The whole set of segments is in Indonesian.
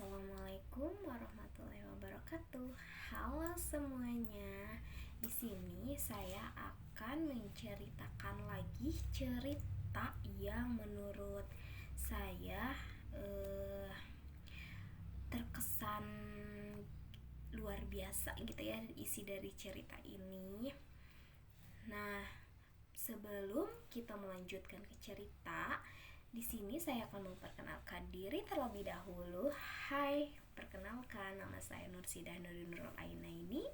Assalamualaikum warahmatullahi wabarakatuh. Halo semuanya. Di sini saya akan menceritakan lagi cerita yang menurut saya terkesan luar biasa gitu ya, isi dari cerita ini. Nah, sebelum kita melanjutkan ke cerita, di sini saya akan memperkenalkan diri terlebih dahulu. Hai, perkenalkan nama saya Nursidah Nurul Ainaini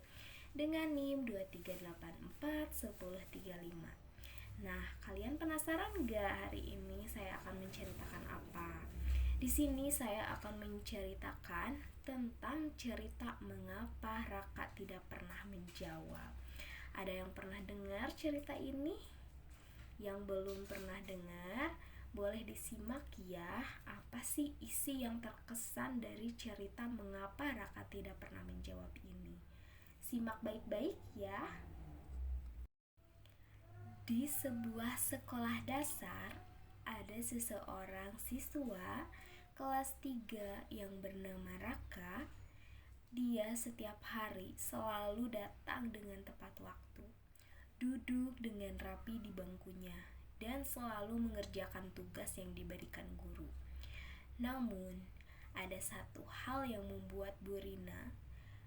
dengan NIM 23841035. Nah, kalian penasaran gak hari ini saya akan menceritakan apa? Di sini saya akan menceritakan tentang cerita mengapa Raka tidak pernah menjawab. Ada yang pernah dengar cerita ini? Yang belum pernah dengar, boleh disimak ya, apa sih isi yang terkesan dari cerita mengapa Raka tidak pernah menjawab ini. Simak baik-baik ya. Di sebuah sekolah dasar, ada seseorang siswa kelas 3 yang bernama Raka. Dia setiap hari selalu datang dengan tepat waktu, duduk dengan rapi di bangkunya, dan selalu mengerjakan tugas yang diberikan guru. Namun, ada satu hal yang membuat Bu Rina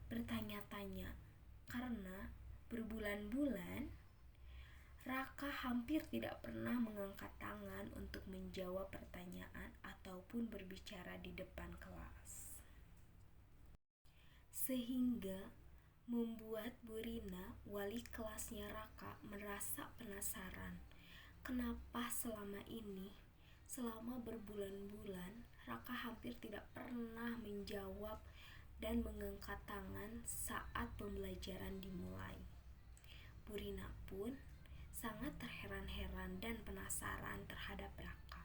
bertanya-tanya, karena berbulan-bulan Raka hampir tidak pernah mengangkat tangan untuk menjawab pertanyaan ataupun berbicara di depan kelas. Sehingga membuat Bu Rina, wali kelasnya Raka, merasa penasaran. Kenapa selama ini, selama berbulan-bulan, Raka hampir tidak pernah menjawab dan mengangkat tangan saat pembelajaran dimulai. Bu Rina pun sangat terheran-heran dan penasaran terhadap Raka.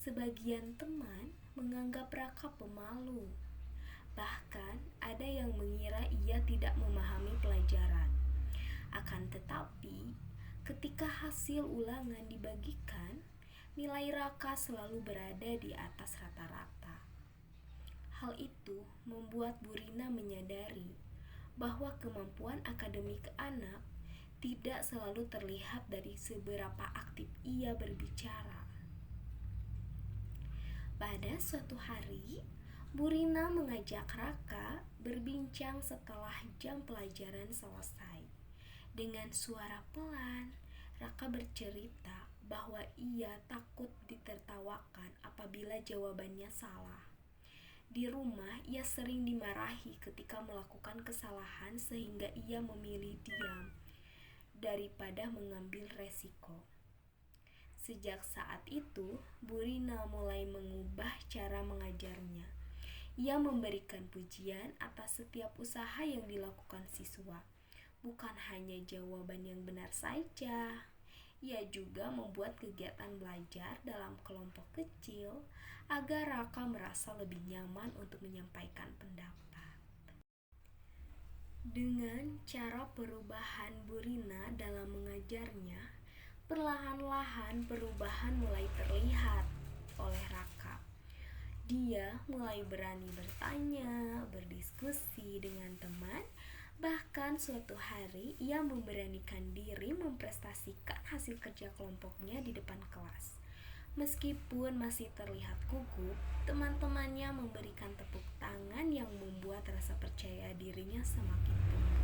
Sebagian teman menganggap Raka pemalu. Bahkan ada yang mengira ia tidak memahami pelajaran. Akan tetapi, ketika hasil ulangan dibagikan, nilai Raka selalu berada di atas rata-rata. Hal itu membuat Bu Rina menyadari bahwa kemampuan akademik anak tidak selalu terlihat dari seberapa aktif ia berbicara. Pada suatu hari, Bu Rina mengajak Raka berbincang setelah jam pelajaran selesai. Dengan suara pelan, Raka bercerita bahwa ia takut ditertawakan apabila jawabannya salah. Di rumah, ia sering dimarahi ketika melakukan kesalahan sehingga ia memilih diam daripada mengambil resiko. Sejak saat itu, Bu Rina mulai mengubah cara mengajarnya. Ia memberikan pujian atas setiap usaha yang dilakukan siswa, bukan hanya jawaban yang benar saja. Ia juga membuat kegiatan belajar dalam kelompok kecil agar Raka merasa lebih nyaman untuk menyampaikan pendapat. Dengan cara perubahan Bu Rina dalam mengajarnya, perlahan-lahan perubahan mulai terlihat oleh Raka. Dia mulai berani bertanya, berdiskusi dengan teman. Bahkan suatu hari ia memberanikan diri mempresentasikan hasil kerja kelompoknya di depan kelas. Meskipun masih terlihat gugup, teman-temannya memberikan tepuk tangan yang membuat rasa percaya dirinya semakin tumbuh.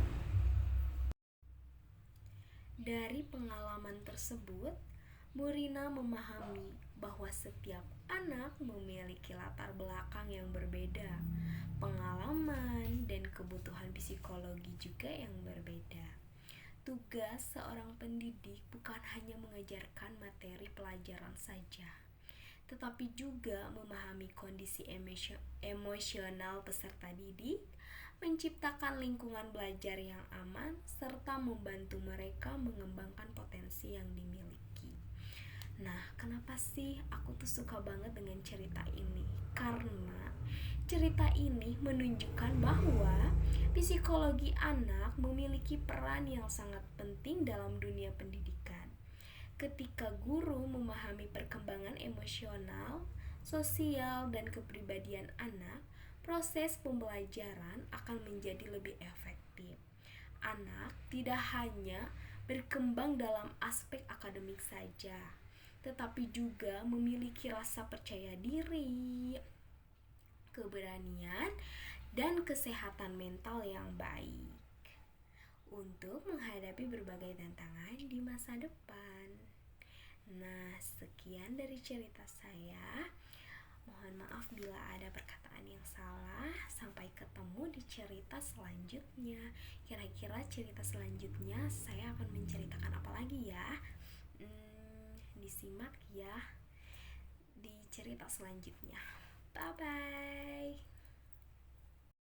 Dari pengalaman tersebut, Bu Rina memahami bahwa setiap anak memiliki latar belakang yang berbeda, pengalaman dan kebutuhan psikologi juga yang berbeda. Tugas seorang pendidik bukan hanya mengajarkan materi pelajaran saja, tetapi juga memahami kondisi emosional peserta didik, menciptakan lingkungan belajar yang aman, serta membantu mereka mengembangkan potensi yang dimiliki. Nah, kenapa sih aku tuh suka banget dengan cerita ini? Karena cerita ini menunjukkan bahwa psikologi anak memiliki peran yang sangat penting dalam dunia pendidikan. Ketika guru memahami perkembangan emosional, sosial, dan kepribadian anak, proses pembelajaran akan menjadi lebih efektif. Anak tidak hanya berkembang dalam aspek akademik saja, tetapi juga memiliki rasa percaya diri, keberanian, dan kesehatan mental yang baik untuk menghadapi berbagai tantangan di masa depan. Nah, sekian dari cerita saya. Mohon maaf bila ada perkataan yang salah. Sampai ketemu di cerita selanjutnya. Kira-kira cerita selanjutnya saya akan menceritakan apa lagi ya? Disimak ya di cerita selanjutnya. Bye-bye.